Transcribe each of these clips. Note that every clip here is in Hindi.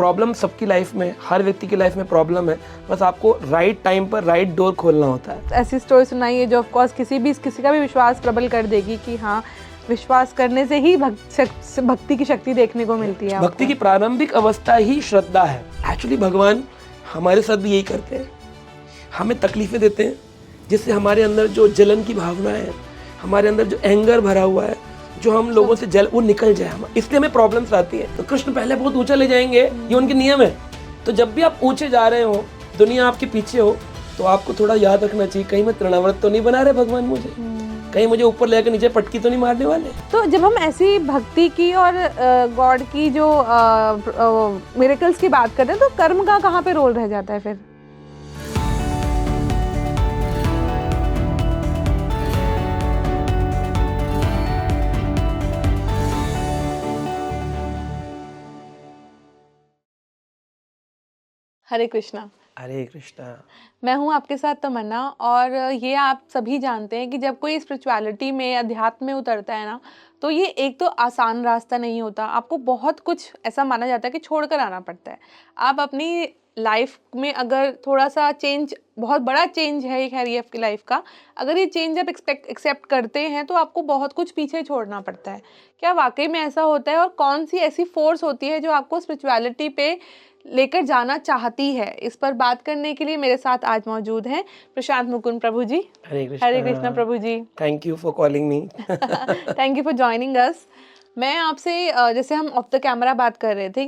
प्रॉब्लम सबकी लाइफ में, हर व्यक्ति की लाइफ में प्रॉब्लम है, बस आपको राइट टाइम पर राइट डोर खोलना होता है। ऐसी स्टोरी सुनाइए जो ऑफकोर्स किसी का भी विश्वास प्रबल कर देगी कि हाँ, विश्वास करने से ही भक्ति की शक्ति देखने को मिलती है। भक्ति की प्रारंभिक अवस्था ही श्रद्धा है। एक्चुअली भगवान हमारे साथ भी यही करते हैं, हमें तकलीफें देते हैं, जिससे हमारे अंदर जो जलन की भावना है, हमारे अंदर जो एंगर भरा हुआ है, जो हम लोगों से जल, वो निकल जाए हम, इसलिए हमें प्रॉब्लम्स आती है। तो कृष्ण पहले बहुत ऊंचा ले जाएंगे, ये उनके नियम है। तो जब भी आप ऊंचे जा रहे हो, दुनिया आपके पीछे हो, तो आपको थोड़ा याद रखना चाहिए, कहीं मैं तृणाव्रत तो नहीं बना रहे भगवान मुझे, कहीं मुझे ऊपर लेकर नीचे पटकी तो नहीं मारने वाले। तो जब हम ऐसी भक्ति की और गॉड की जो मिरेकल्स की बात करते हैं, तो कर्म का कहाँ पे रोल रह जाता है फिर? हरे कृष्णा। हरे कृष्णा। मैं हूँ आपके साथ तमन्ना, और ये आप सभी जानते हैं कि जब कोई स्पिरिचुअलिटी में, अध्यात्म में उतरता है ना, तो ये एक तो आसान रास्ता नहीं होता। आपको बहुत कुछ ऐसा माना जाता है कि छोड़कर आना पड़ता है। आप अपनी लाइफ में अगर थोड़ा सा चेंज, बहुत बड़ा चेंज है खैर ये आपकी लाइफ का, अगर ये चेंज आप एक्सेप्ट करते हैं तो आपको बहुत कुछ पीछे छोड़ना पड़ता है। क्या वाकई में ऐसा होता है, और कौन सी ऐसी फोर्स होती है जो आपको स्पिरिचुअलिटी पे लेकर जाना चाहती है? इस पर बात करने के लिए मेरे साथ आज मौजूद हैं Prashant Mukund Prabhu ji. Hare Krishna. Hare Krishna Prabhu ji. Thank you for calling me. Thank you for joining us. मैं आपसे जैसे हम ऑफ द कैमरा बात कर रहे थे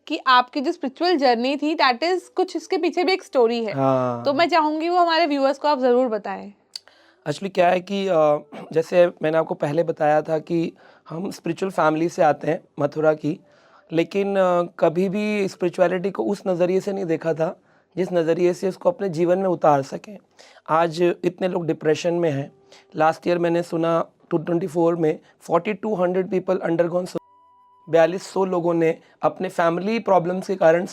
कि आपकी जो स्पिरिचुअल जर्नी थी, दैट इज कुछ, इसके पीछे भी एक स्टोरी है। तो मैं चाहूंगी वो हमारे व्यूअर्स को आप जरूर बताएं। एक्चुअली क्या है कि जैसे मैंने आपको पहले बताया था कि हम स्पिरिचुअल फैमिली से आते हैं, मथुरा की, लेकिन कभी भी स्पिरिचुअलिटी को उस नज़रिए से नहीं देखा था जिस नज़रिए से उसको अपने जीवन में उतार सकें। आज इतने लोग डिप्रेशन में हैं। लास्ट ईयर मैंने सुना 2024 में 4200 पीपल अंडरगॉन, 4200 लोगों ने अपने फैमिली प्रॉब्लम्स के कारण।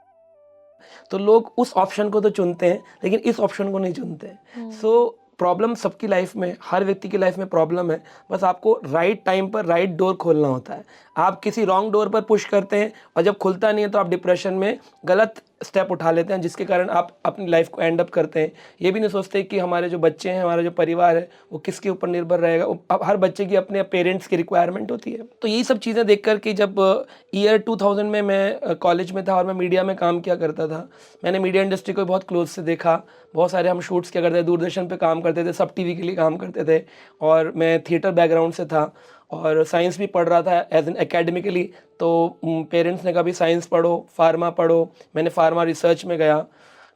तो लोग उस ऑप्शन को तो चुनते हैं, लेकिन इस ऑप्शन को नहीं चुनते। सो प्रॉब्लम सबकी लाइफ में, हर व्यक्ति की लाइफ में प्रॉब्लम है, बस आपको राइट टाइम पर राइट डोर खोलना होता है। आप किसी रॉन्ग डोर पर पुश करते हैं और जब खुलता नहीं है तो आप डिप्रेशन में गलत स्टेप उठा लेते हैं, जिसके कारण आप अपनी लाइफ को एंड अप करते हैं। ये भी नहीं सोचते कि हमारे जो बच्चे हैं, हमारा जो परिवार है, वो किसके ऊपर निर्भर रहेगा। अब हर बच्चे की अपने पेरेंट्स की रिक्वायरमेंट होती है। तो यही सब चीज़ें देख कर के जब ईयर 2000 में मैं कॉलेज में था और मैं मीडिया में काम किया करता था, मैंने मीडिया इंडस्ट्री को बहुत क्लोज से देखा। बहुत सारे हम शूट्स किया करते थे, दूरदर्शन पे काम करते थे, सब टीवी के लिए काम करते थे, और मैं थिएटर बैकग्राउंड से था और साइंस भी पढ़ रहा था एज एन एकेडमिकली। तो पेरेंट्स ने कहा भी साइंस पढ़ो, फार्मा पढ़ो। मैंने फार्मा रिसर्च में गया,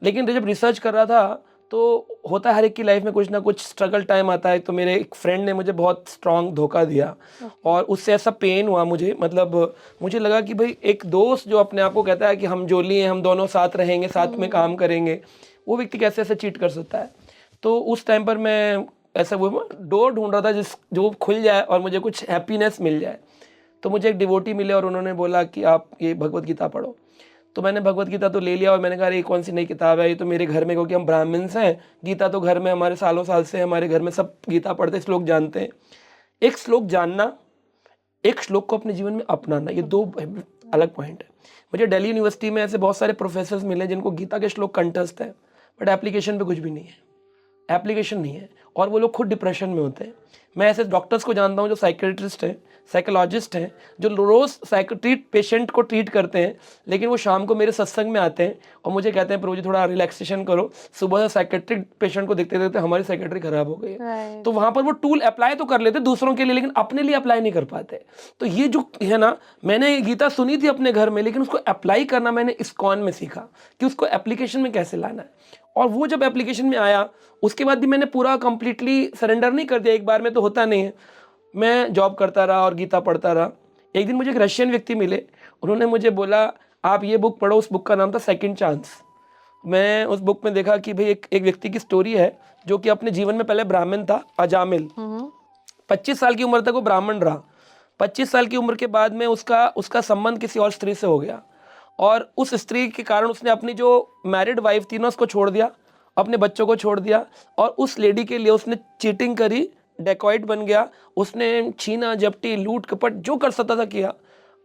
लेकिन जब रिसर्च कर रहा था तो होता है हर एक की लाइफ में कुछ ना कुछ स्ट्रगल टाइम आता है। तो मेरे एक फ्रेंड ने मुझे बहुत स्ट्रांग धोखा दिया और उससे ऐसा पेन हुआ मुझे, मतलब मुझे लगा कि भाई एक दोस्त जो अपने आप को कहता है कि हम जोली हैं, हम दोनों साथ रहेंगे, साथ में काम करेंगे, वो व्यक्ति कैसे ऐसे चीट कर सकता है। तो उस टाइम पर मैं ऐसा वो डोर ढूंढ रहा था जो खुल जाए और मुझे कुछ हैप्पीनेस मिल जाए। तो मुझे एक डिवोटी मिले और उन्होंने बोला कि आप ये भगवत गीता पढ़ो। तो मैंने भगवत गीता तो ले लिया और मैंने कहा ये कौन सी नई किताब है, ये तो मेरे घर में, क्योंकि हम ब्राह्मण्स हैं, गीता तो घर में हमारे सालों साल से हमारे घर में सब गीता पढ़ते, श्लोक जानते हैं। एक श्लोक जानना, एक श्लोक को अपने जीवन में अपनाना, ये दो अलग पॉइंट है। मुझे दिल्ली यूनिवर्सिटी में ऐसे बहुत सारे प्रोफेसर्स मिले जिनको गीता के श्लोक कंठस्थ है, बट एप्लीकेशन पे कुछ भी नहीं है, एप्लीकेशन नहीं है, और वो लोग खुद डिप्रेशन में होते हैं। मैं ऐसे डॉक्टर्स को जानता हूँ जो साइकेट्रिस्ट हैं, साइकोलॉजिस्ट हैं, जो रोज़ पेशेंट को ट्रीट करते हैं, लेकिन वो शाम को मेरे सत्संग में आते हैं और मुझे कहते हैं प्रभु जी थोड़ा रिलैक्सेशन करो। सुबह से साइकेट्रिक पेशेंट को देखते देखते हमारी साइकेट्री खराब हो गई है। तो वहाँ पर वो टूल अप्लाई तो कर लेते दूसरों के लिए, लेकिन अपने लिए अप्लाई नहीं कर पाते। तो ये जो है ना, मैंने गीता सुनी थी अपने घर में, लेकिन उसको अप्लाई करना मैंने इस्कॉन में सीखा कि उसको एप्लीकेशन में कैसे लाना है। और वो जब एप्लीकेशन में आया, उसके बाद भी मैंने पूरा कंप्लीटली सरेंडर नहीं कर दिया, एक बार में तो होता नहीं है। मैं जॉब करता रहा और गीता पढ़ता रहा। एक दिन मुझे एक रशियन व्यक्ति मिले, उन्होंने मुझे बोला आप ये बुक पढ़ो। उस बुक का नाम था सेकंड चांस। मैं उस बुक में देखा कि भाई एक व्यक्ति की स्टोरी है जो कि अपने जीवन में पहले ब्राह्मण था, अजामिल। 25 साल की उम्र तक वो ब्राह्मण रहा। 25 साल की उम्र के बाद में उसका संबंध किसी और स्त्री से हो गया, और उस स्त्री के कारण उसने अपनी जो मैरिड वाइफ थी ना, उसको छोड़ दिया, अपने बच्चों को छोड़ दिया, और उस लेडी के लिए उसने चीटिंग करी, डेकॉइट बन गया, उसने छीना झपटी लूट कपट जो कर सकता था किया।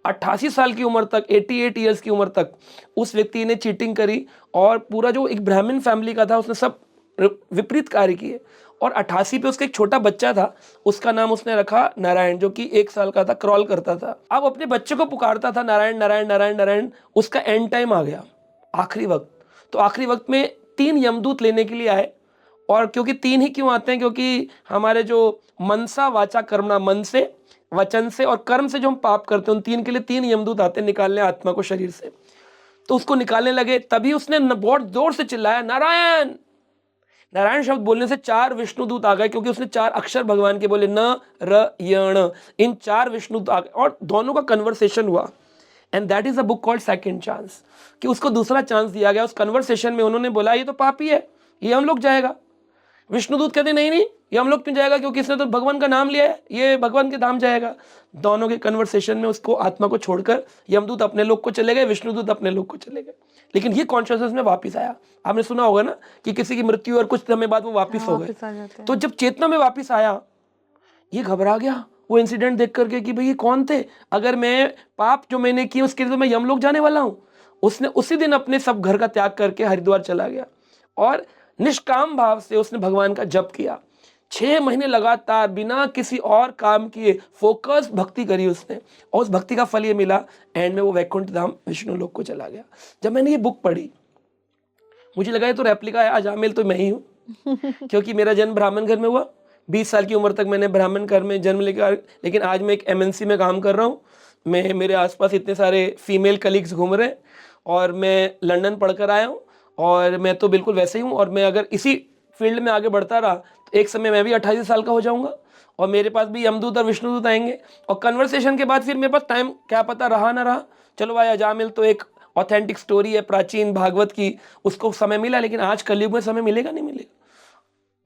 88 साल की उम्र तक, 88 ईयर्स की उम्र तक उस व्यक्ति ने चीटिंग करी और पूरा जो एक ब्राह्मण फैमिली का था उसने सब विपरीत कार्य किए। और 88 पे उसका एक छोटा बच्चा था, उसका नाम उसने रखा नारायण, जो कि 1 साल का था, क्रॉल करता था। अब अपने बच्चे को पुकारता था नारायण नारायण नारायण नारायण। उसका एंड टाइम आ गया, आखिरी वक्त। तो आखिरी वक्त में 3 यमदूत लेने के लिए आए। और क्योंकि 3 ही क्यों आते हैं, क्योंकि हमारे जो मनसा वाचा कर्मणा, मन से, वचन से और कर्म से जो हम पाप करते हैं, उन 3 के लिए 3 यमदूत आते हैं निकालने आत्मा को शरीर से। तो उसको निकालने लगे, तभी उसने बहुत जोर से चिल्लाया नारायण। नारायण शब्द बोलने से 4 विष्णुदूत आ गए, क्योंकि उसने 4 अक्षर भगवान के बोले, न र यण। इन 4 विष्णुदूत आ गए और दोनों का कन्वर्सेशन हुआ। And that is a book called second chance, कि उसको दूसरा चांस दिया गया। उस कन्वर्सेशन में उन्होंने बोला ये तो पापी है, ये हम लोग जाएगा। विष्णुदूत कहते नहीं नहीं, ये हम लोग क्यों जाएगा, क्योंकि इसने तो भगवान का नाम लिया है, ये भगवान के धाम जाएगा। दोनों के कन्वर्सेशन में उसको, आत्मा को छोड़कर यमदूत अपने लोग को चले गए, विष्णुदूत अपने लोग को चले गए। लेकिन ये कॉन्शियसनेस में वापस आया। आपने सुना होगा ना कि किसी की मृत्यु और कुछ समय बाद वो वापस हो गए। वापस आ जाते हैं। तो जब चेतना में वापस आया, ये घबरा गया वो इंसिडेंट देख करके कि भाई ये कौन थे, अगर मैं पाप जो मैंने किए उसके लिए तो मैं यमलोक जाने वाला हूं। उसने उसी दिन अपने सब घर का त्याग करके हरिद्वार चला गया और निष्काम भाव से उसने भगवान का जप किया। 6 महीने लगातार बिना किसी और काम किए फोकस भक्ति करी उसने, और उस भक्ति का फल ये मिला। एंड में वो वैकुंठ धाम विष्णु लोक को चला गया। जब मैंने ये बुक पढ़ी, मुझे लगा ये तो रेप्लिका है, अजामिल तो मैं ही हूँ। क्योंकि मेरा जन्म ब्राह्मण घर में हुआ, 20 साल की उम्र तक मैंने ब्राह्मण घर में जन्म लेकर, लेकिन आज मैं एक MNC में काम कर रहा हूँ। मैं, मेरे आसपास इतने सारे फीमेल कलीग्स घूम रहे हैं और मैं लंदन पढ़कर आया हूँ और मैं तो बिल्कुल वैसे ही हूँ। और मैं अगर इसी फील्ड में आगे बढ़ता रहा तो एक समय मैं भी 28 साल का हो जाऊँगा और मेरे पास भी यमदूत और विष्णुदूत आएंगे। और कन्वर्सेशन के बाद फिर मेरे पास टाइम क्या पता रहा ना रहा। चलो भाई, अजामिल तो एक ऑथेंटिक स्टोरी है प्राचीन भागवत की, उसको समय मिला, लेकिन आज कलयुग में समय मिलेगा नहीं मिलेगा।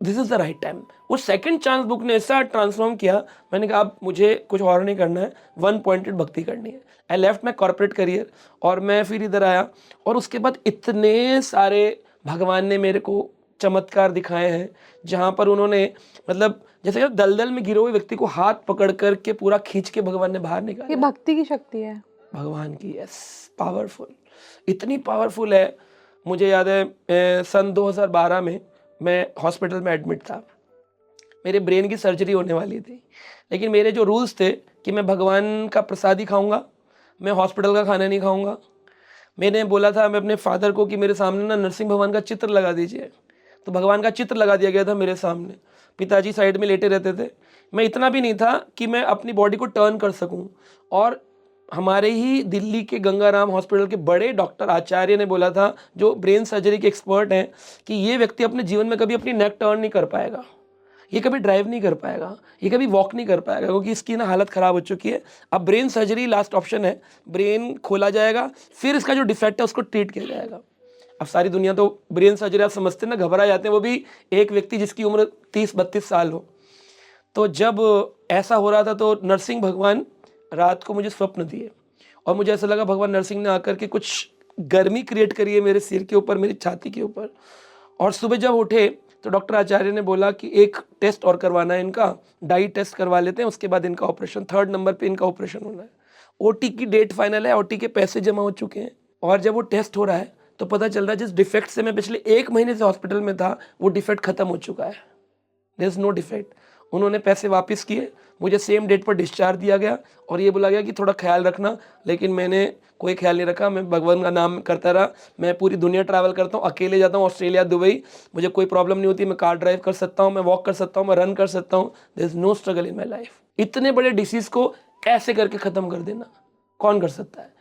This is the right time. वो सेकंड चांस बुक ने ऐसा ट्रांसफॉर्म किया, मैंने कहा अब मुझे कुछ और नहीं करना है, 1 पॉइंटेड भक्ति करनी है। I left my corporate career और मैं फिर इधर आया। और उसके बाद इतने सारे भगवान ने मेरे को चमत्कार दिखाए हैं, जहाँ पर उन्होंने, मतलब जैसे कि दलदल में गिरे हुए व्यक्ति को हाथ पकड़ करके पूरा खींच के भगवान ने बाहर ये निकाला। भक्ति की शक्ति है भगवान की, यस, पावरफुल, इतनी पावरफुल है। मुझे याद है सन 2012 में मैं हॉस्पिटल में एडमिट था, मेरे ब्रेन की सर्जरी होने वाली थी। लेकिन मेरे जो रूल्स थे कि मैं भगवान का प्रसाद ही खाऊंगा, मैं हॉस्पिटल का खाना नहीं खाऊंगा। मैंने बोला था मैं अपने फादर को कि मेरे सामने ना नरसिंह भगवान का चित्र लगा दीजिए, तो भगवान का चित्र लगा दिया गया था मेरे सामने। पिताजी साइड में लेटे रहते थे। मैं इतना भी नहीं था कि मैं अपनी बॉडी को टर्न कर सकूं। और हमारे ही दिल्ली के गंगाराम हॉस्पिटल के बड़े डॉक्टर आचार्य ने बोला था, जो ब्रेन सर्जरी के एक्सपर्ट हैं, कि ये व्यक्ति अपने जीवन में कभी अपनी नेक टर्न नहीं कर पाएगा, ये कभी ड्राइव नहीं कर पाएगा, ये कभी वॉक नहीं कर पाएगा, क्योंकि इसकी ना हालत ख़राब हो चुकी है। अब ब्रेन सर्जरी लास्ट ऑप्शन है, ब्रेन खोला जाएगा, फिर इसका जो डिफेक्ट है उसको ट्रीट किया जाएगा। अब सारी दुनिया तो ब्रेन सर्जरी आप समझते हैं ना, घबरा जाते हैं, वो भी एक व्यक्ति जिसकी उम्र 30-32 साल हो। तो जब ऐसा हो रहा था तो नरसिंह भगवान रात को मुझे स्वप्न दिए और मुझे ऐसा लगा भगवान नरसिंह ने आकर के कुछ गर्मी क्रिएट करी है मेरे सिर के ऊपर, मेरी छाती के ऊपर। और सुबह जब उठे तो डॉक्टर आचार्य ने बोला कि एक टेस्ट और करवाना है इनका, डाई टेस्ट करवा लेते हैं, उसके बाद इनका ऑपरेशन, 3rd नंबर पे इनका ऑपरेशन होना है। OT की डेट फाइनल है, OT के पैसे जमा हो चुके हैं। और जब वो टेस्ट हो रहा है तो पता चल रहा है जिस डिफेक्ट से मैं पिछले 1 महीने से हॉस्पिटल में था, वो डिफेक्ट खत्म हो चुका है, देयर इज नो डिफेक्ट। उन्होंने पैसे वापस किए, मुझे सेम डेट पर डिस्चार्ज दिया गया और ये बोला गया कि थोड़ा ख्याल रखना। लेकिन मैंने कोई ख्याल नहीं रखा, मैं भगवान का नाम करता रहा। मैं पूरी दुनिया ट्रैवल करता हूँ, अकेले जाता हूँ, ऑस्ट्रेलिया, दुबई, मुझे कोई प्रॉब्लम नहीं होती। मैं कार ड्राइव कर सकता हूँ, मैं वॉक कर सकता हूँ, मैं रन कर सकता हूँ। There is no struggle in my life. इतने बड़े डिसीज को ऐसे करके ख़त्म कर देना कौन कर सकता है?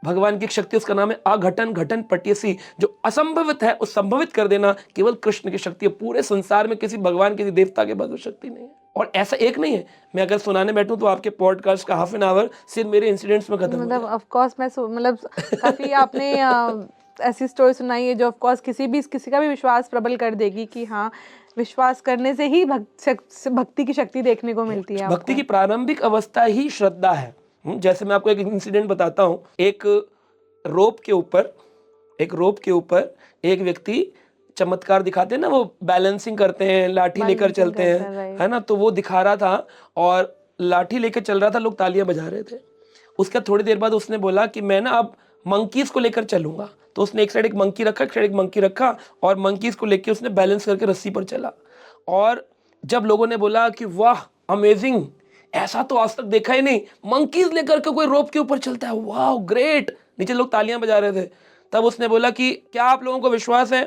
भगवान की एक शक्ति, उसका नाम है अघटन घटन पट्यसी। जो असंभवित है उस संभवित कर देना केवल कृष्ण की शक्ति है। पूरे संसार में किसी भगवान, किसी देवता के पास वो शक्ति नहीं है। और ऐसा एक नहीं है, मैं अगर सुनाने बैठूं तो आपके पॉडकास्ट का ½ एन आवर सिर्फ मेरे इंसिडेंट्स में खत्म हो मतलब जाए। ऑफ कोर्स मैं मतलब काफी आपने ऐसी स्टोरी सुनाई है जो ऑफ कोर्स किसी का भी विश्वास प्रबल कर देगी कि हाँ, विश्वास करने से ही भक्ति की शक्ति देखने को मिलती है। भक्ति की प्रारंभिक अवस्था ही श्रद्धा है। जैसे मैं आपको एक इंसिडेंट बताता हूँ। एक रोप के ऊपर एक व्यक्ति चमत्कार दिखाते हैं ना, वो बैलेंसिंग करते हैं, लाठी लेकर चलते हैं, है ना। तो वो दिखा रहा था और लाठी लेकर चल रहा था, लोग तालियां बजा रहे थे। उसके बाद थोड़ी देर बाद उसने बोला कि मैं ना अब मंकीज को लेकर चलूंगा। तो उसने एक साइड एक मंकी रखा, एक साइड एक मंकी रखा, और मंकीज को लेकर उसने बैलेंस करके रस्सी पर चला। और जब लोगों ने बोला कि वाह अमेजिंग, ऐसा तो आज तक देखा ही नहीं, मंकीज लेकर के कोई रोप के ऊपर चलता है, वाह ग्रेट, नीचे लोग तालियां बजा रहे थे। तब उसने बोला कि क्या आप लोगों को विश्वास है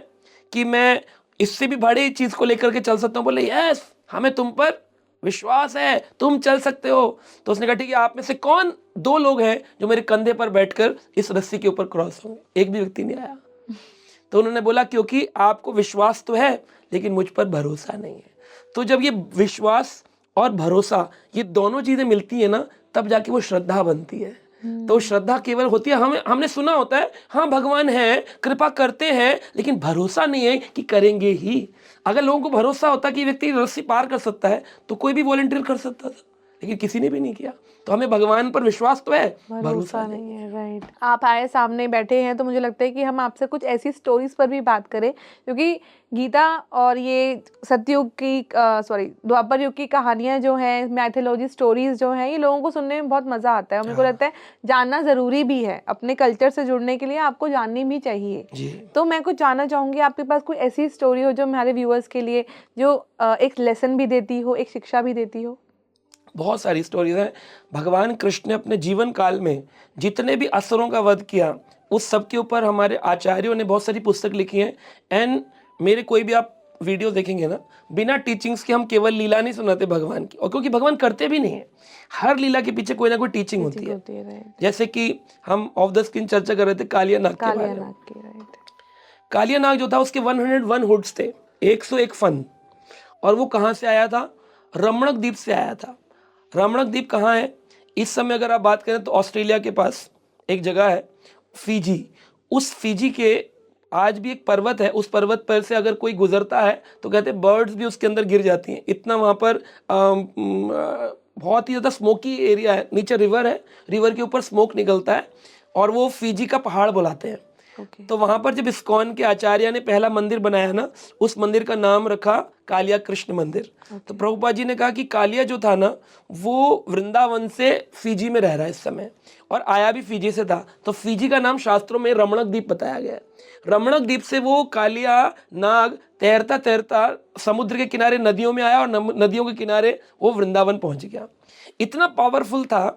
कि मैं इससे भी बड़ी चीज को लेकर के चल सकता हूँ? बोले यस, हमें तुम पर विश्वास है, तुम चल सकते हो। तो उसने कहा ठीक है, आप में से कौन 2 लोग हैं जो मेरे कंधे पर बैठकर इस रस्सी के ऊपर क्रॉस होंगे? एक भी व्यक्ति नहीं आया। तो उन्होंने बोला क्योंकि आपको विश्वास तो है लेकिन मुझ पर भरोसा नहीं है। तो जब ये विश्वास और भरोसा, ये दोनों चीजें मिलती है ना, तब जाके वो श्रद्धा बनती है। तो श्रद्धा केवल होती है, हमने सुना होता है हाँ भगवान है, कृपा करते हैं, लेकिन भरोसा नहीं है कि करेंगे ही। अगर लोगों को भरोसा होता कि व्यक्ति रस्सी पार कर सकता है तो कोई भी वॉलंटियर कर सकता था, लेकिन किसी ने भी नहीं किया। तो हमें भगवान पर विश्वास तो है, भरोसा नहीं। नहीं है। राइट, आप आए सामने बैठे हैं तो मुझे लगता है कि हम आपसे कुछ ऐसी स्टोरीज पर भी बात करें, क्योंकि गीता और ये सतयुग की द्वापर युग की कहानियाँ जो हैं, मैथोलॉजी स्टोरीज जो हैं, ये लोगों को सुनने में बहुत मज़ा आता है और मेरे को लगता है जानना ज़रूरी भी है। अपने कल्चर से जुड़ने के लिए आपको जाननी भी चाहिए। जी। तो मैं कुछ जानना चाहूँगी, आपके पास कोई ऐसी स्टोरी हो जो हमारे व्यूअर्स के लिए जो एक लेसन भी देती हो, एक शिक्षा भी देती हो? बहुत सारी स्टोरीज हैं। भगवान कृष्ण ने अपने जीवन काल में जितने भी असुरों का वध किया, उस सब के ऊपर हमारे आचार्यों ने बहुत सारी पुस्तक लिखी हैं। एंड मेरे कोई भी आप वीडियो देखेंगे ना, बिना टीचिंग्स के हम केवल लीला नहीं सुनाते भगवान की, और क्योंकि भगवान करते भी नहीं है, हर लीला के पीछे कोई ना कोई टीचिंग होती है। राइट, जैसे कि हम ऑफ द स्क्रीन चर्चा कर रहे थे कालिया नाग के बारे में। कालियानाग की। राइट, कालिया नाग जो था उसके 101 हुड्स थे, 101 फन। और वो कहाँ से आया था? रमणक द्वीप से आया था। रमणक द्वीप कहाँ है? इस समय अगर आप बात करें तो ऑस्ट्रेलिया के पास एक जगह है फिजी। उस फिजी के आज भी एक पर्वत है, उस पर्वत पर से अगर कोई गुजरता है तो कहते हैं बर्ड्स भी उसके अंदर गिर जाती हैं। इतना वहाँ पर बहुत ही ज़्यादा स्मोकी एरिया है। नीचे रिवर है, रिवर के ऊपर स्मोक निकलता है और वो फिजी का पहाड़ बुलाते हैं। ओके, तो वहां पर जब इस्कॉन के आचार्य ने पहला मंदिर बनाया ना, उस मंदिर का नाम रखा कालिया कृष्ण मंदिर। तो प्रभुपाद जी ने कहा कि कालिया जो था ना, वो वृंदावन से फिजी में रह रहा है इस समय, और आया भी फिजी से था। तो फिजी का नाम शास्त्रों में रमणक द्वीप बताया गया है। रमणक द्वीप से वो कालिया नाग तैरता तैरता समुद्र के किनारे नदियों में आया और नदियों के किनारे वो वृंदावन पहुंच गया। इतना पावरफुल था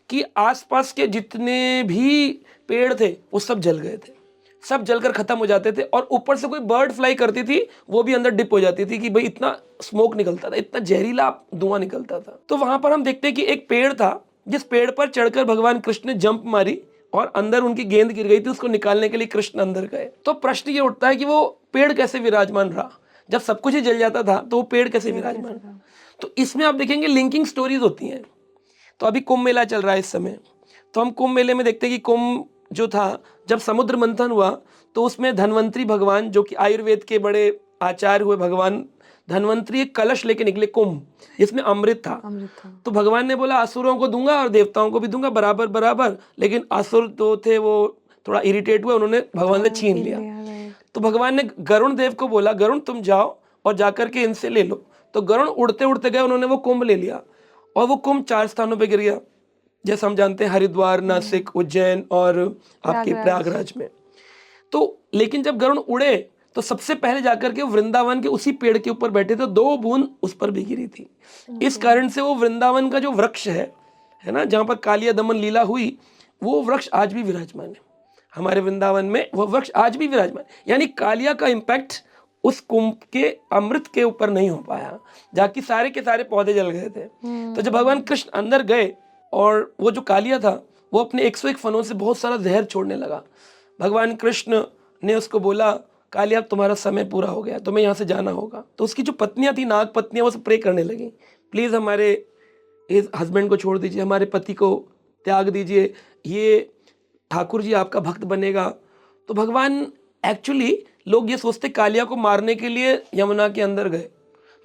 कि आसपास के जितने भी पेड़ थे वो सब जल गए थे, सब जलकर खत्म हो जाते थे। और ऊपर से कोई बर्ड फ्लाई करती थी, वो भी अंदर डिप हो जाती थी कि भाई इतना स्मोक निकलता था, इतना जहरीला धुआं निकलता था। तो वहां पर हम देखते हैं कि एक पेड़ था, जिस पेड़ पर चढ़कर भगवान कृष्ण ने जंप मारी और अंदर उनकी गेंद गिर गई थी, उसको निकालने के लिए कृष्ण अंदर गए। तो प्रश्न ये उठता है कि वो पेड़ कैसे विराजमान रहा? जब सब कुछ ही जल जाता था तो वो पेड़ कैसे विराजमान रहा? तो इसमें आप देखेंगे लिंकिंग स्टोरीज होती हैं। तो अभी कुंभ मेला चल रहा है इस समय, तो हम कुंभ मेले में देखते हैं कि कुंभ जो था, जब समुद्र मंथन हुआ तो उसमें धन्वंतरी भगवान, जो कि आयुर्वेद के बड़े आचार्य हुए भगवान धन्वंतरी, एक कलश लेके निकले कुंभ, जिसमें अमृत था। तो भगवान ने बोला असुरों को दूंगा और देवताओं को भी दूंगा बराबर बराबर। लेकिन असुर तो थे वो थोड़ा इरिटेट हुए, उन्होंने भगवान से छीन लिया। तो भगवान ने गरुण देव को बोला, गरुण तुम जाओ और जाकर के इनसे ले लो। तो गरुण उड़ते उड़ते गए, उन्होंने वो कुंभ ले लिया और वो कुंभ 4 स्थानों पर गिर गया, जैसे हम जानते हैं हरिद्वार, नासिक, उज्जैन और आपके प्रयागराज में। तो लेकिन जब गरुण उड़े तो सबसे पहले जाकर के वृंदावन के उसी पेड़ के ऊपर बैठे थे, 2 बूंद उस पर भी गिरी थी। इस कारण से वो वृंदावन का जो वृक्ष है ना, जहाँ पर कालिया दमन लीला हुई, वो वृक्ष आज भी विराजमान है हमारे वृंदावन में। वो वृक्ष आज भी विराजमान, यानी कालिया का इम्पैक्ट उस कुंभ के अमृत के ऊपर नहीं हो पाया, जाकि सारे के सारे पौधे जल गए थे। तो जब भगवान कृष्ण अंदर गए और वो जो कालिया था वो अपने 101 फनों से बहुत सारा जहर छोड़ने लगा, भगवान कृष्ण ने उसको बोला कालिया अब तुम्हारा समय पूरा हो गया, तुम्हें यहाँ से जाना होगा। तो उसकी जो पत्नियां थी, नाग पत्नियां, वो सब प्रे करने लगी, प्लीज़ हमारे इस हस्बैंड को छोड़ दीजिए, हमारे पति को त्याग दीजिए, ये ठाकुर जी आपका भक्त बनेगा। तो भगवान एक्चुअली, लोग ये सोचते कालिया को मारने के लिए यमुना के अंदर गए।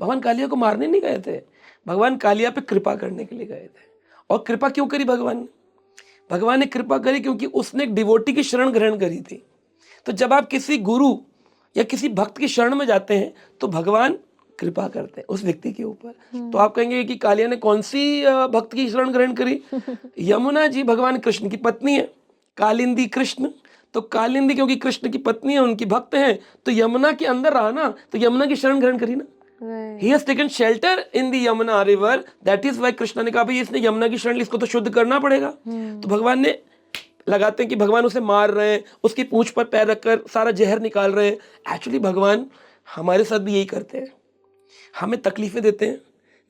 भगवान कालिया को मारने नहीं गए थे, भगवान कालिया पे कृपा करने के लिए गए थे। और कृपा क्यों करी भगवान ने कृपा करी क्योंकि उसने एक डिवोटी की शरण ग्रहण करी थी। तो जब आप किसी गुरु या किसी भक्त की शरण में जाते हैं तो भगवान कृपा करते हैं उस व्यक्ति के ऊपर। तो आप कहेंगे कि कालिया ने कौन सी भक्त की शरण ग्रहण करी? यमुना जी भगवान कृष्ण की पत्नी है, कालिंदी कृष्ण। तो कालिंदी क्योंकि कृष्ण की पत्नी है, उनकी भक्त है, तो यमुना के अंदर रहा ना, तो यमुना की शरण ग्रहण करी ना। He has taken shelter in the Yamuna river. That is why Krishna ने कहा भाई इसने यमुना की शरण ली, इसको तो शुद्ध करना पड़ेगा। तो भगवान ने लगाते हैं कि भगवान उसे मार रहे हैं, उसकी पूंछ पर पैर रखकर सारा जहर निकाल रहे हैं। एक्चुअली भगवान हमारे साथ भी यही करते हैं, हमें तकलीफें देते हैं,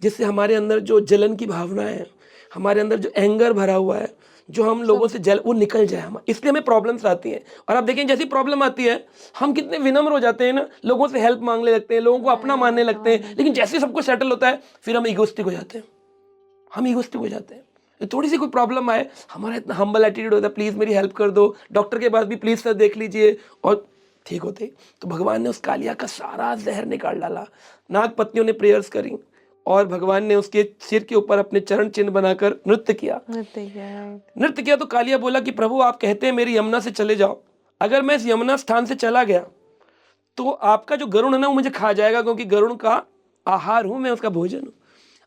जिससे हमारे अंदर जो जलन की भावना है, हमारे अंदर जो एंगर भरा हुआ है, जो हम लोगों से जल, वो निकल जाए हम, इसलिए हमें प्रॉब्लम्स आती हैं। और आप देखें जैसी प्रॉब्लम आती है हम कितने विनम्र हो जाते हैं ना, लोगों से हेल्प मांगने लगते हैं, लोगों को अपना मानने लगते हैं। लेकिन जैसे सब कुछ सेटल होता है फिर हम ईगोइस्टिक हो जाते हैं, हम ईगोइस्टिक हो जाते हैं। थोड़ी सी कोई प्रॉब्लम आए, हमारा इतना हम्बल एटीट्यूड होता है, प्लीज़ मेरी हेल्प कर दो, डॉक्टर के पास भी प्लीज़ सर देख लीजिए, और ठीक होते। तो भगवान ने उस कालिया का सारा जहर निकाल डाला। नाग पत्नियों ने प्रेयर्स करी और भगवान ने उसके सिर के ऊपर अपने चरण चिन्ह बनाकर नृत्य किया। नृत्य किया तो कालिया बोला कि प्रभु आप कहते हैं मेरी यमुना से चले जाओ, अगर मैं इस यमुना स्थान से चला गया तो आपका जो गरुण है ना वो मुझे खा जाएगा, क्योंकि गरुण का आहार हूं मैं, उसका भोजन हूं।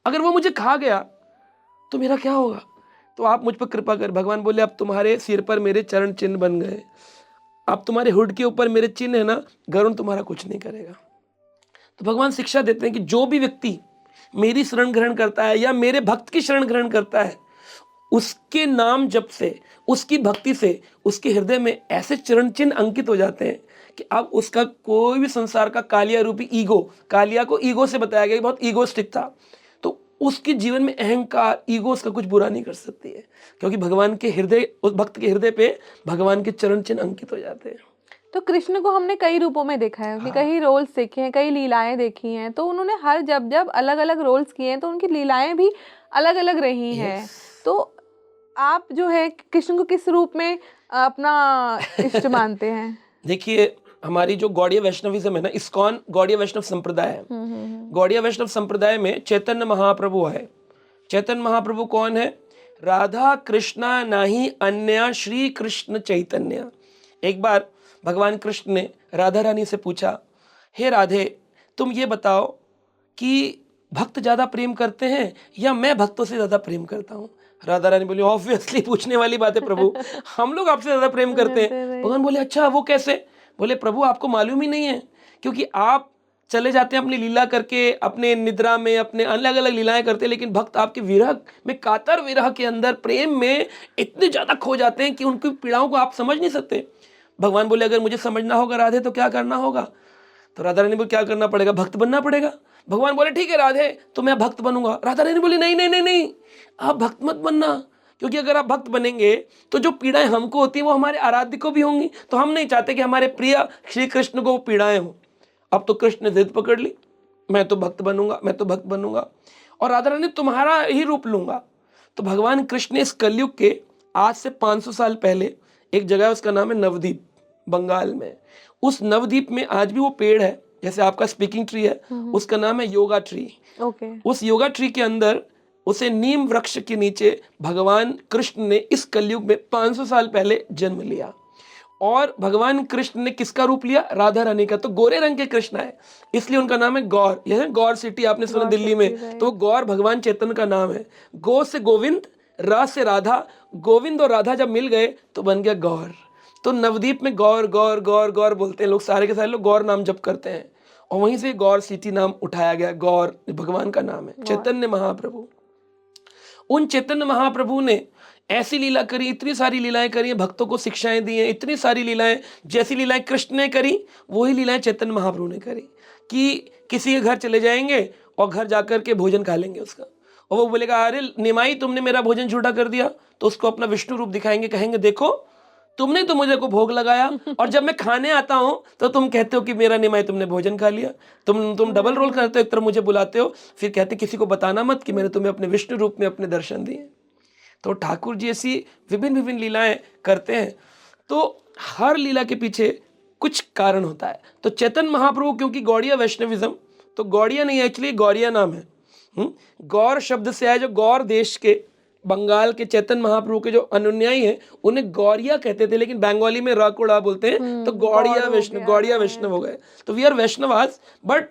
अगर वो मुझे खा गया तो मेरा क्या होगा? तो आप मुझ पर कृपा कर। भगवान बोले अब तुम्हारे सिर पर मेरे चरण चिन्ह बन गए, अब तुम्हारे हुड के ऊपर मेरे चिन्ह है ना, गरुण तुम्हारा कुछ नहीं करेगा। तो भगवान शिक्षा देते हैं कि जो भी व्यक्ति मेरी शरण ग्रहण करता है या मेरे भक्त की शरण ग्रहण करता है, उसके नाम जप से, उसकी भक्ति से उसके हृदय में ऐसे चरण चिन्ह अंकित हो जाते हैं कि अब उसका कोई भी संसार का कालिया रूपी ईगो, कालिया को ईगो से बताया गया, बहुत ईगोस्टिक था, तो उसके जीवन में अहंकार, ईगो उसका कुछ बुरा नहीं कर सकती है, क्योंकि भगवान के हृदय, उस भक्त के हृदय पे भगवान के चरण चिन्ह अंकित हो जाते हैं। तो कृष्ण को हमने कई रूपों में देखा है, उनके कई रोल्स देखे हैं, कई लीलाएं देखी हैं, तो उन्होंने हर जब जब अलग अलग रोल्स किए हैं तो उनकी लीलाएं भी अलग अलग रही हैं। तो आप जो है कृष्ण को किस रूप में अपना इष्ट मानते हैं? देखिए हमारी जो गौड़ीय वैष्णविज्म है ना, इस्कॉन गौड़ीय वैष्णव संप्रदाय है। गौड़ीय वैष्णव संप्रदाय में चैतन्य महाप्रभु है। चैतन्य महाप्रभु कौन है? राधा कृष्णा नाही अन्य श्री कृष्ण चैतन्य। एक बार भगवान कृष्ण ने राधा रानी से पूछा, हे राधे तुम ये बताओ कि भक्त ज़्यादा प्रेम करते हैं या मैं भक्तों से ज़्यादा प्रेम करता हूँ? राधा रानी बोली ऑब्वियसली पूछने वाली बात है प्रभु, हम लोग आपसे ज़्यादा प्रेम करते हैं। भगवान बोले अच्छा वो कैसे? बोले प्रभु आपको मालूम ही नहीं है, क्योंकि आप चले जाते हैं अपनी लीला करके, अपने निद्रा में अपने अलग अलग लीलाएं करते हैं, लेकिन भक्त आपके विरह में, कातर विरह के अंदर प्रेम में इतने ज़्यादा खो जाते हैं कि उनकी पीड़ाओं को आप समझ नहीं सकते। भगवान बोले अगर मुझे समझना होगा राधे तो क्या करना होगा? तो राधा रानी बोले क्या करना पड़ेगा? भक्त बनना पड़ेगा। भगवान बोले ठीक है राधे तो मैं भक्त बनूंगा। राधा रानी बोली नहीं नहीं नहीं नहीं, आप भक्त मत बनना, क्योंकि अगर आप भक्त बनेंगे तो जो पीड़ाएं हमको होती हैं वो हमारे आराध्य को भी होंगी, तो हम नहीं चाहते कि हमारे प्रिय श्री कृष्ण को पीड़ाएं हों। अब तो कृष्ण ने जिद पकड़ ली, मैं तो भक्त बनूंगा, मैं तो भक्त बनूंगा, और राधा रानी तुम्हारा ही रूप लूंगा। तो भगवान कृष्ण ने इस कलयुग के आज से 500 साल पहले एक जगह है, उसका नाम है नवद्वीप, बंगाल में। उस नवद्वीप में आज भी वो पेड़ है, जैसे आपका स्पीकिंग ट्री है, उसका नाम है योगा ट्री। उस योगा ट्री के अंदर, उसे नीम वृक्ष के नीचे भगवान कृष्ण ने इस कलयुग में 500 साल पहले जन्म लिया। और भगवान कृष्ण ने किसका रूप लिया? राधा रानी का। तो गोरे रंग के कृष्ण है, इसलिए उनका नाम है गौर। यह है गौर सिटी, आपने सुना दिल्ली में, तो गौर भगवान चैतन्य का नाम है। गो से गोविंद, रा से राधा, गोविंद और राधा जब मिल गए तो बन गया गौर। तो नवद्वीप में गौर गौर गौर गौर बोलते हैं लोग, सारे के सारे लोग गौर नाम जप करते हैं, और वहीं से गौर सिटी नाम उठाया गया। गौर भगवान का नाम है, चैतन्य महाप्रभु। उन चैतन्य महाप्रभु ने ऐसी लीला करी, इतनी सारी लीलाएं करी, भक्तों को शिक्षाएं दी हैं, इतनी सारी लीलाएं, जैसी लीलाएं कृष्ण ने करी वही लीलाएं चैतन्य महाप्रभु ने करी। कि किसी के घर चले जाएंगे और घर जाकर के भोजन खा लेंगे उसका, और वो बोलेगा अरे निमाई तुमने मेरा भोजन झूठा कर दिया, तो उसको अपना विष्णु रूप दिखाएंगे, कहेंगे देखो तुमने तो मुझे को भोग लगाया, और जब मैं खाने आता हूँ तो तुम कहते हो कि मेरा निमाई तुमने भोजन खा लिया। तुम डबल रोल करते हो, एक तरफ मुझे बुलाते हो, फिर कहते किसी को बताना मत कि मैंने तुम्हें अपने विष्णु रूप में अपने दर्शन दिए। तो ठाकुर जी ऐसी विभिन्न विभिन्न लीलाएं करते हैं, तो हर लीला के पीछे कुछ कारण होता है। तो चैतन्य महाप्रभु क्योंकि गौड़ीय वैष्णविज्म, तो गौड़िया नहीं एक्चुअली गौरिया नाम है। गौर शब्द से आया, जो गौर देश के बंगाल के चैतन्य महाप्रभु के जो अनुयायी हैं उन्हें गौरिया कहते थे, लेकिन बंगाली में रा को ड़ा बोलते हैं, तो गौड़िया वैष्णव, गौड़िया वैष्णव हो गए। तो वी आर वैष्णवास, बट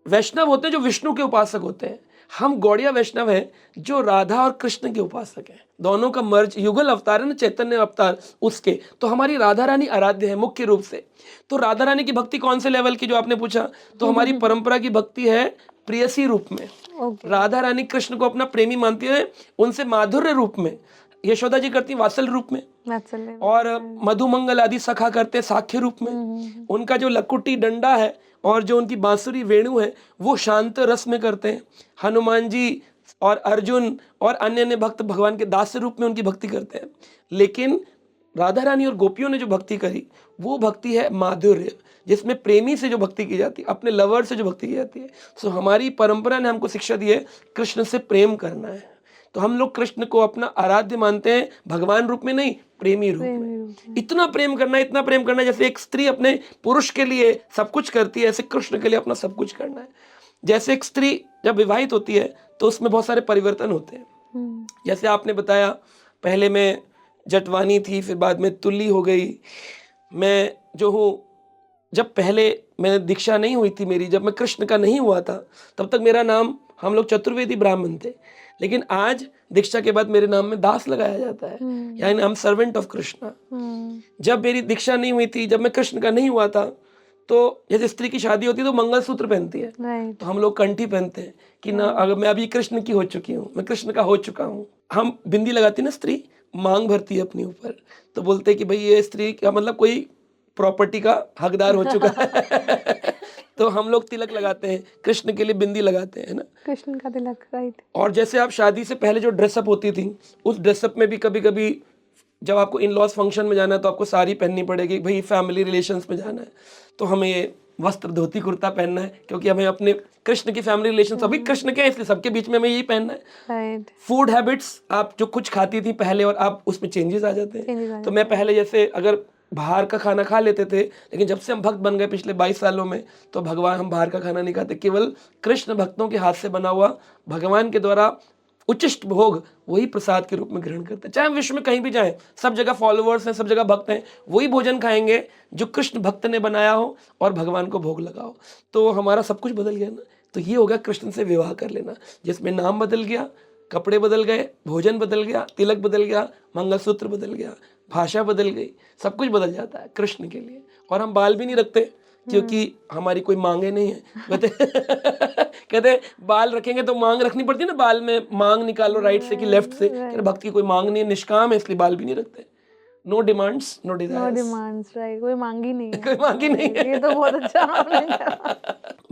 वैष्णव होते हैं जो विष्णु के उपासक होते हैं, हम गौड़िया वैष्णव हैं जो राधा और कृष्ण के उपासक हैं। दोनों का मर्ज युगल अवतार है ना, चैतन्य अवतार उसके, तो हमारी राधा रानी आराध्य है मुख्य रूप से। तो राधा रानी की भक्ति कौन से लेवल की, जो आपने पूछा, तो हमारी परंपरा की भक्ति है प्रेयसी रूप में। ओके। राधा रानी कृष्ण को अपना प्रेमी मानती है, उनसे माधुर्य रूप में। यशोदा जी करती वात्सल रूप में, वात्सल्य। और मधुमंगल आदि सखा करते साख्य रूप में। उनका जो लकुटी डंडा है और जो उनकी बांसुरी वेणु है वो शांत रस में करते हैं। हनुमान जी और अर्जुन और अन्य अन्य भक्त भगवान के दास रूप में उनकी भक्ति करते हैं। लेकिन राधा रानी और गोपियों ने जो भक्ति करी वो भक्ति है माधुर्य, जिसमें प्रेमी से जो भक्ति की जाती है, अपने लवर से जो भक्ति की जाती है। सो हमारी परंपरा ने हमको शिक्षा दी है कृष्ण से प्रेम करना है। तो हम लोग कृष्ण को अपना आराध्य मानते हैं, भगवान रूप में नहीं, प्रेमी रूप में। इतना प्रेम करना, इतना प्रेम करना, जैसे एक स्त्री अपने पुरुष के लिए सब कुछ करती है, ऐसे कृष्ण के लिए अपना सब कुछ करना है। जैसे एक स्त्री जब विवाहित होती है तो उसमें बहुत सारे परिवर्तन होते हैं। जैसे आपने बताया, पहले मैं जटवानी थी, फिर बाद में तुल्ली हो गई। मैं जो हूँ, जब पहले मैं दीक्षा नहीं हुई थी मेरी, जब मैं कृष्ण का नहीं हुआ था, तब तक मेरा नाम, हम लोग चतुर्वेदी ब्राह्मण थे। लेकिन आज दीक्षा के बाद मेरे नाम में दास लगाया जाता है, यानी हम सर्वेंट ऑफ कृष्णा। जब मेरी दीक्षा नहीं हुई थी, जब मैं कृष्ण का नहीं हुआ था, तो जैसे स्त्री की शादी होती है तो मंगलसूत्र पहनती है, तो हम लोग कंठी पहनते हैं कि ना, अगर मैं अभी कृष्ण की हो चुकी हूँ, मैं कृष्ण का हो चुका हूँ। हम बिंदी लगाती ना, स्त्री मांग भरती है अपने ऊपर, तो बोलते हैं कि भाई ये स्त्री का मतलब कोई प्रॉपर्टी का हकदार हो चुका है। तो हम लोग तिलक लगाते हैं, कृष्ण के लिए बिंदी लगाते हैं ना, कृष्ण का तिलक, राइट। और जैसे आप शादी से पहले जो ड्रेसअप होती थी, उस ड्रेसअप में भी कभी कभी जब आपको इन लॉज फंक्शन में जाना है तो आपको साड़ी पहननी पड़ेगी, भाई फैमिली रिलेशंस में जाना है तो हमें ये वस्त्र धोती कुर्ता पहनना है, क्योंकि हमें अपने कृष्ण की फैमिली रिलेशन अभी कृष्ण के हैं, इसलिए सबके बीच में हमें यही पहनना है। राइट। फूड हैबिट्स, आप जो कुछ खाती थी पहले और आप उसमें चेंजेस आ जाते हैं। तो मैं पहले जैसे अगर बाहर का खाना खा लेते थे, लेकिन जब से हम भक्त बन गए पिछले 22 सालों में, तो भगवान, हम बाहर का खाना नहीं खाते, केवल कृष्ण भक्तों के हाथ से बना हुआ भगवान के द्वारा उच्चिष्ट भोग वही प्रसाद के रूप में ग्रहण करते हैं। चाहे हम विश्व में कहीं भी जाएं, सब जगह फॉलोअर्स हैं, सब जगह भक्त हैं, वही भोजन खाएंगे जो कृष्ण भक्त ने बनाया हो और भगवान को भोग लगाओ। तो हमारा सब कुछ बदल गया ना। तो ये हो गया कृष्ण से विवाह कर लेना, जिसमें नाम बदल गया, कपड़े बदल गए, भोजन बदल गया, तिलक बदल गया, मंगलसूत्र बदल गया, भाषा बदल गई, सब कुछ बदल जाता है कृष्ण के लिए। और हम बाल भी नहीं रखते क्योंकि हमारी कोई मांगे नहीं है। कहते बाल रखेंगे तो मांग रखनी पड़ती है ना, बाल में मांग निकालो राइट से कि लेफ्ट से। भक्त की कोई मांग नहीं है, निष्काम है, इसलिए बाल भी नहीं रखते। No demands, no desires. No demands, right. कोई मांगी नहीं है। कोई मांगी नहीं है। ये तो बहुत अच्छा आपने कहा।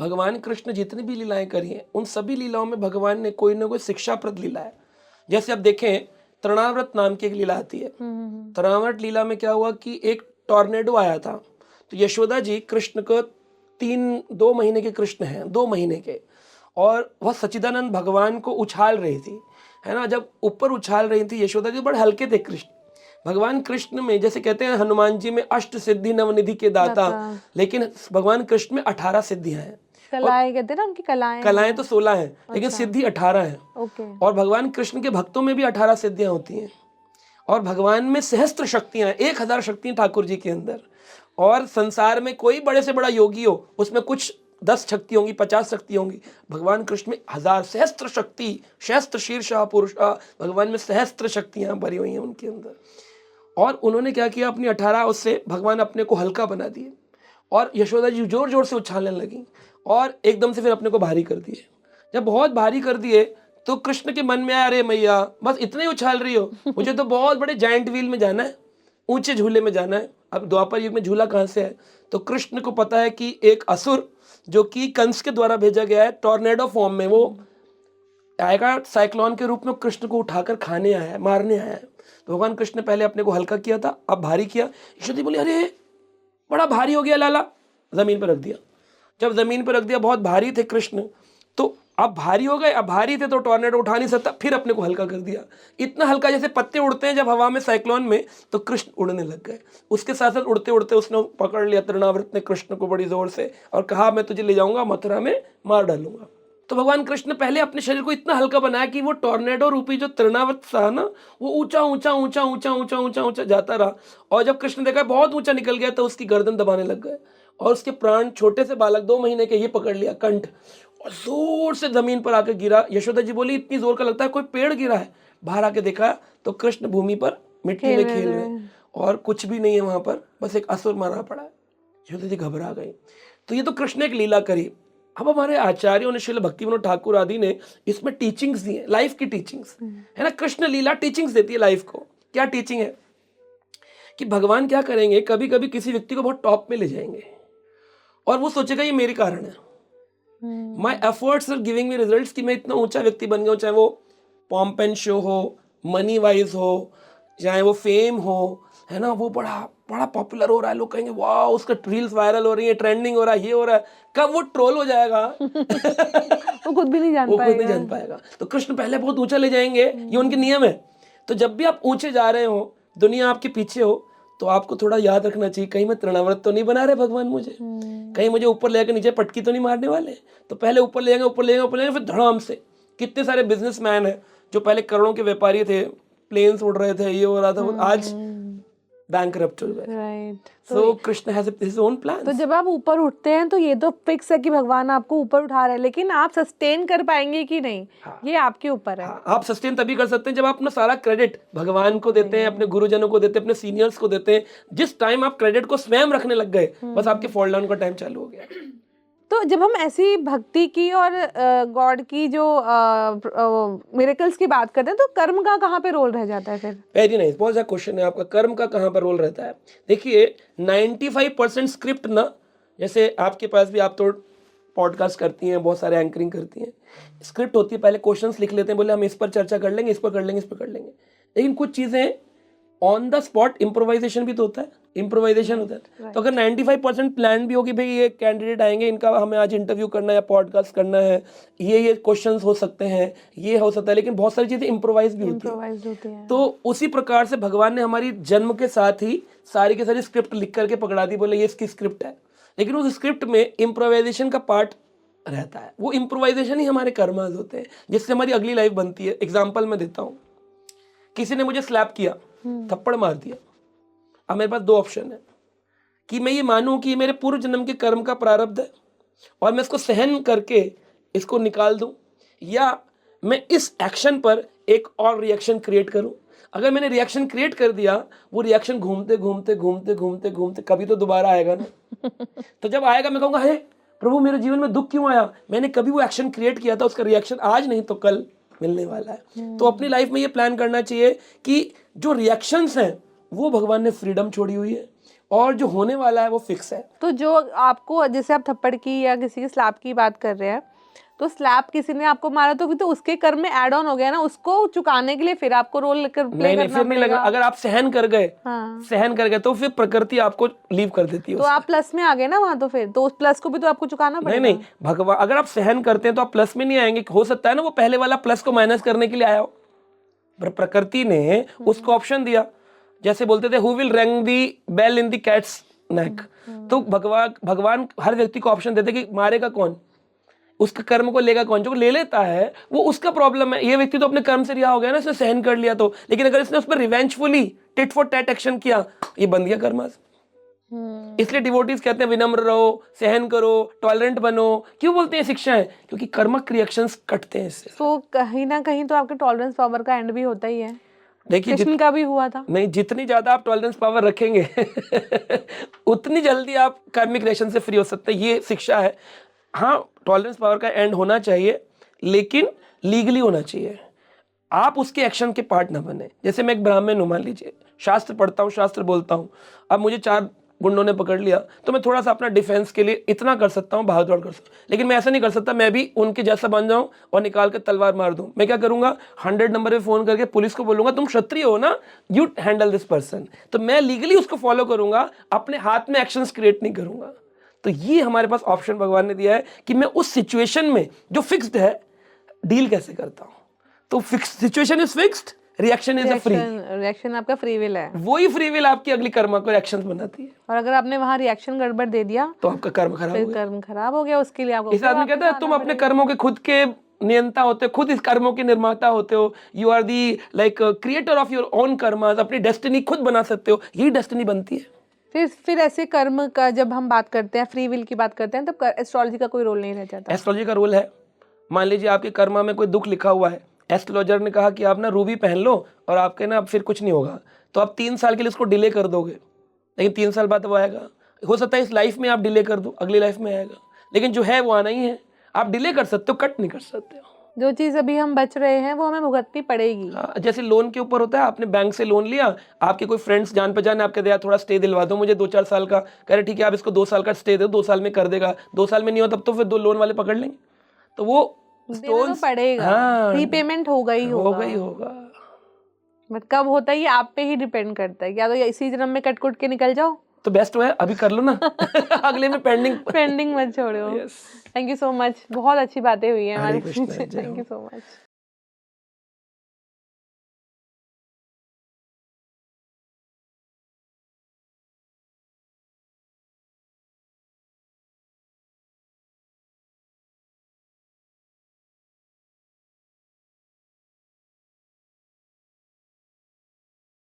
भगवान कृष्ण जितनी भी लीलाएं करी हैं, उन सभी लीलाओं में भगवान ने कोई ना कोई शिक्षाप्रद लीला है। जैसे आप देखें, तृणाव्रत नाम की एक लीला आती है। तृणाव्रत लीला में क्या हुआ कि एक टॉर्नेडो आया था, तो यशोदा जी कृष्ण को 2 महीने के कृष्ण हैं, 2 महीने के, और वह सच्चिदानंद भगवान को उछाल रही थी, है ना। जब ऊपर उछाल रही थी यशोदा जी, बड़े हल्के थे कृष्ण। भगवान कृष्ण में, जैसे कहते हैं हनुमान जी में अष्ट सिद्धि नवनिधि के दाता, लेकिन भगवान कृष्ण में 18 सिद्धियां हैं। कलाएं कहते हैं ना, उनकी कलाएं तो 16 हैं, लेकिन सिद्धि 18 है। और भगवान कृष्ण के भक्तों में भी 18 सिद्धियां होती हैं। और भगवान में सहस्त्र शक्तियां, 1000 शक्तियां ठाकुर जी के अंदर। और संसार में कोई बड़े से बड़ा योगी हो, उसमें कुछ 10 शक्ति होंगी, 50 शक्ति होंगी। भगवान कृष्ण में 1000 सहस्त्र शक्ति, सहस्त्र शीर्षा पुरुषा, भगवान में सहस्त्र शक्तियां भरी हुई हैं उनके अंदर। और उन्होंने क्या किया, अपनी 18 उससे भगवान अपने को हल्का बना दिए, और यशोदा जी जोर जोर से उछालने लगी, और एकदम से फिर अपने को भारी कर दिए। जब बहुत भारी कर दिए तो कृष्ण के मन में आया, अरे मैया बस इतने ही उछाल रही हो, मुझे तो बहुत बड़े जाइंट व्हील में जाना है, ऊंचे झूले में जाना है। अब द्वापर युग में झूला कहाँ से है? तो कृष्ण को पता है कि एक असुर जो कि कंस के द्वारा भेजा गया है टॉर्नेडो फॉर्म में, वो आएगा साइक्लोन के रूप में, कृष्ण को उठाकर खाने आया है, मारने आया है। तो भगवान कृष्ण ने पहले अपने को हल्का किया था, अब भारी किया। यशोदा बोली, अरे बड़ा भारी हो गया लाला, जमीन पर रख दिया। जब जमीन पर रख दिया, बहुत भारी थे कृष्ण, तो अब भारी हो गए, अब भारी थे तो टॉर्नेडो उठा नहीं सकता, फिर अपने को हल्का कर दिया। इतना हल्का जैसे पत्ते उड़ते हैं जब हवा में साइक्लोन में, तो कृष्ण उड़ने लग गए। उसके साथ साथ उड़ते उड़ते उसने पकड़ लिया तृणाव्रत ने कृष्ण को बड़ी जोर से, और कहा मैं तुझे ले जाऊंगा मथुरा में, मार डालूंगा। तो भगवान कृष्ण ने पहले अपने शरीर को इतना हल्का बनाया कि वो टॉर्नेडो रूपी जो तृणाव्रत था ना, वो ऊंचा ऊंचा ऊंचा ऊंचा ऊंचा ऊंचा ऊंचा जाता रहा। और जब कृष्ण देखा बहुत ऊंचा निकल गया, तो उसकी गर्दन दबाने लग गए, और उसके प्राण, छोटे से बालक 2 महीने के, ये पकड़ लिया कंठ, और जोर से जमीन पर आकर गिरा। यशोदा जी बोली इतनी जोर का लगता है कोई पेड़ गिरा है। बाहर आके देखा तो कृष्ण भूमि पर मिट्टी में खेल रहे हैं और कुछ भी नहीं है वहां पर, बस एक असुर मरा पड़ा है। यशोदा जी घबरा गई। तो ये तो कृष्ण ने एक लीला करी। अब हमारे आचार्यों ने, श्रील भक्तिविनोद ठाकुर आदि ने इसमें टीचिंग्स दी है, लाइफ की टीचिंग्स है ना। कृष्ण लीला टीचिंग्स देती है लाइफ को। क्या टीचिंग है कि भगवान क्या करेंगे, कभी कभी किसी व्यक्ति को बहुत टॉप में ले जाएंगे और वो सोचेगा ये मेरे कारण है, my efforts are giving me results, कि मैं इतना ऊंचा व्यक्ति बन गया हूं, चाहे वो पॉम्प एंड शो हो, मनी वाइज हो, चाहे वो फेम हो, है ना, वो बड़ा बड़ा पॉपुलर हो रहा है, लोग कहेंगे वाह उसका रील्स वायरल हो रही है, ट्रेंडिंग हो रहा है, ये हो रहा है। कब वो ट्रोल हो जाएगा वो खुद भी नहीं जान वो खुद नहीं पाएगा। जान पाएगा। तो कृष्ण पहले बहुत ऊंचा ले जाएंगे, ये उनके नियम है। तो जब भी आप ऊंचे जा रहे हो, दुनिया आपके पीछे हो, तो आपको थोड़ा याद रखना चाहिए कहीं मैं तृणाव्रत तो नहीं बना रहे भगवान मुझे, कहीं मुझे ऊपर ले जाकर नीचे पटकी तो नहीं मारने वाले। तो पहले ऊपर ले जाएंगे, ऊपर ले जाएंगे, ऊपर ले जाएंगे, फिर धड़ाम से। कितने सारे बिजनेसमैन हैं जो पहले करोड़ों के व्यापारी थे, प्लेन्स उड़ रहे थे, ये हो रहा था, वो आज बैंकरप्ट हो गए। Right. So Krishna has his own plan. तो जब आप ऊपर उठते हैं तो ये तो फिक्स है कि भगवान आपको ऊपर उठा रहे हैं, लेकिन आप सस्टेन कर पाएंगे कि नहीं, ये आपके ऊपर है। हाँ, आप सस्टेन तभी कर सकते हैं जब आप अपना सारा क्रेडिट भगवान को देते हैं, अपने गुरुजनों को देते हैं, अपने सीनियर्स को देते हैं। जिस टाइम आप क्रेडिट को स्वयं रखने लग गए, बस आपके फॉल डाउन का टाइम चालू हो गया। तो जब हम ऐसी भक्ति की और गॉड की जो मिरेकल्स की बात करते हैं, तो कर्म का कहाँ पे रोल रह जाता है फिर? वेरी नाइस, बहुत अच्छा क्वेश्चन है आपका। कर्म का कहाँ पर रोल रहता है? देखिए 95% स्क्रिप्ट ना, जैसे आपके पास भी, आप तो पॉडकास्ट करती हैं, बहुत सारे एंकरिंग करती हैं, स्क्रिप्ट होती है, पहले क्वेश्चंस लिख लेते हैं, बोले हम इस पर चर्चा कर लेंगे, इस पर कर लेंगे, इस पर कर लेंगे। लेकिन कुछ चीज़ें ऑन द स्पॉट इम्प्रोवाइजेशन भी तो होता है, इम्प्रोवाइजेशन होता है। तो अगर 95% प्लान भी होगी, भाई ये कैंडिडेट आएंगे, इनका हमें आज इंटरव्यू करना है या पॉडकास्ट करना है, ये क्वेश्चंस हो सकते हैं, ये हो सकता है, लेकिन बहुत सारी चीज़ें इम्प्रोवाइज भी होती है। तो उसी प्रकार से भगवान ने हमारी जन्म के साथ ही सारी की सारी स्क्रिप्ट लिख करके पकड़ा दी, बोले ये इसकी स्क्रिप्ट है। लेकिन उस स्क्रिप्ट में इम्प्रोवाइजेशन का पार्ट रहता है। वो इम्प्रोवाइजेशन ही हमारे कर्मास होते हैं, जिससे हमारी अगली लाइफ बनती है। एग्जाम्पल मैं देता हूँ, किसी ने मुझे स्लैप किया, थप्पड़ मार दिया। अब मेरे पास दो ऑप्शन है कि मैं ये मानूं कि ये मेरे पूर्व जन्म के कर्म का प्रारब्ध है और मैं इसको सहन करके इसको निकाल दूं, या मैं इस एक्शन पर एक और रिएक्शन क्रिएट करूं। अगर मैंने रिएक्शन क्रिएट कर दिया, वो रिएक्शन घूमते घूमते घूमते घूमते घूमते कभी तो दोबारा आएगा ना। तो जब आएगा मैं कहूँगा, हे प्रभु मेरे जीवन में दुख क्यों आया? मैंने कभी वो एक्शन क्रिएट किया था, उसका रिएक्शन आज नहीं तो कल मिलने वाला है। तो अपनी लाइफ में ये प्लान करना चाहिए कि जो रिएक्शंस हैं वो भगवान ने फ्रीडम छोड़ी हुई है और जो होने वाला है वो फिक्स है। तो जो आपको, जैसे आप थप्पड़ की या किसी के स्लैप की बात कर रहे हैं, तो स्लैप किसी ने आपको मारा तो फिर तो उसके कर्म में ऐड ऑन हो गया ना, उसको चुकाने के लिए फिर आपको रोल लेकर प्ले नहीं, फिर नहीं लगा। अगर आप सहन कर गए, सहन कर गए, तो फिर प्रकृति आपको लीव कर देती है। तो आप प्लस में आ गए ना वहां, तो फिर तो उस प्लस को भी तो आपको चुकाना पड़ेगा। नहीं, भगवान अगर आप सहन करते हैं तो आप प्लस में नहीं आएंगे। हो सकता है ना वो पहले वाला प्लस को माइनस करने के लिए आया हो, पर प्रकृति ने उसको ऑप्शन दिया। जैसे बोलते थे, who will ring the bell in the cat's neck. तो भगवान हर व्यक्ति को ऑप्शन देते कि मारेगा कौन, उसके कर्म को लेगा कौन। जो ले लेता है वो उसका प्रॉब्लम है। ये व्यक्ति तो अपने कर्म से रिहा हो गया ना, इसने सहन कर लिया तो। लेकिन अगर इसने उस पर रिवेंजफुली टिट फॉर टैट एक्शन किया, ये बन गया कर्मा। इसलिए डिवोटीज कहते हैं विनम्र रहो, सहन करो, टॉलरेंट बनो। क्यों बोलते हैं शिक्षा है? क्योंकि कर्मक रिएक्शंस कटते हैं इससे। तो कहीं ना कहीं तो आपके टॉलरेंस पावर का एंड भी होता ही है। देखिए कृष्ण का भी हुआ था। नहीं, जितनी ज्यादा आप टॉलरेंस पावर रखेंगे उतनी जल्दी आप कार्मिक रिएक्शन से फ्री हो सकते हैं। ये शिक्षा है। हाँ, टॉलरेंस पावर का एंड होना चाहिए, लेकिन लीगली होना चाहिए। आप उसके एक्शन के पार्ट ना बने। जैसे मैं एक ब्राह्मण हूं, मान लीजिए, शास्त्र पढ़ता हूँ, शास्त्र बोलता हूँ। अब मुझे 4 गुंडों ने पकड़ लिया, तो मैं थोड़ा सा अपना डिफेंस के लिए इतना कर सकता हूँ, भाग-दौड़ कर सकता हूँ। लेकिन मैं ऐसा नहीं कर सकता मैं भी उनके जैसा बन जाऊं और निकाल कर तलवार मार दूं। मैं क्या करूंगा, 100 नंबर पे फोन करके पुलिस को बोलूंगा, तुम क्षत्रिय हो ना, यू हैंडल दिस पर्सन। तो मैं लीगली उसको फॉलो करूंगा, अपने हाथ में एक्शंस क्रिएट नहीं करूंगा। तो ये हमारे पास ऑप्शन भगवान ने दिया है कि मैं उस सिचुएशन में जो फिक्स्ड है डील कैसे करता हूं। तो fix situation is fixed, reaction is a free. Reaction आपका फ्री विल है। वही फ्री विल आपकी अगली कर्म को रिएक्शंस बनाती है। और अगर आपने वहां रिएक्शन गड़बड़ दे दिया तो आपका कर्म खराब हो गया। कर्म खराब हो गया, उसके लिए आपको इस आदमी कहता है तुम अपने कर्मों के खुद के नियंता होते हो, खुद इस कर्मों के निर्माता होते हो। You are the like creator of your own karmas. अपनी डेस्टिनी खुद बना सकते हो। यही डेस्टिनी बनती है। फिर ऐसे कर्म का जब हम बात करते हैं, फ्री विल की बात करते हैं, तब एस्ट्रोलॉजी का कोई रोल नहीं रह जाता? एस्ट्रोलॉजी का रोल है। मान लीजिए आपके कर्मा में कोई दुख लिखा हुआ है, एस्ट्रोलॉजर ने कहा कि आप ना रूबी पहन लो और आपके ना अब फिर कुछ नहीं होगा, तो आप 3 साल के लिए उसको डिले कर दोगे, लेकिन 3 साल बाद वो आएगा। हो सकता है इस लाइफ में आप डिले कर दो, अगली लाइफ में आएगा, लेकिन जो है वो आना ही है। आप डिले कर सकते हो, कट नहीं कर सकते हो। जो चीज़ अभी हम बच रहे हैं वो हमें भुगतनी पड़ेगी। हाँ, जैसे लोन के ऊपर होता है, आपने बैंक से लोन लिया, आपके कोई फ्रेंड्स जान पहचान आपके दिया थोड़ा स्टे दिलवा दो मुझे 2-4 साल का, कह रहे ठीक है आप इसको 2 साल का स्टे दो, 2 साल में कर देगा, 2 साल में नहीं हो तब तो फिर 2 लोन वाले पकड़ लेंगे, तो वो देना तो स्टोन्स पड़ेगा, हाँ रीपेमेंट होगा ही होगा ही होगा। बट कब होता है ये आप पे ही डिपेंड करता है, या तो इसी जन्म में कट कुट के निकल जाओ, तो बेस्ट है अभी कर लो ना अगले में पेंडिंग पेंडिंग मत छोड़ो। Yes. Thank you so much, बहुत अच्छी बातें हुई हैं हरे हमारे कृष्ण, बीच। जय थैंक हो। You so much.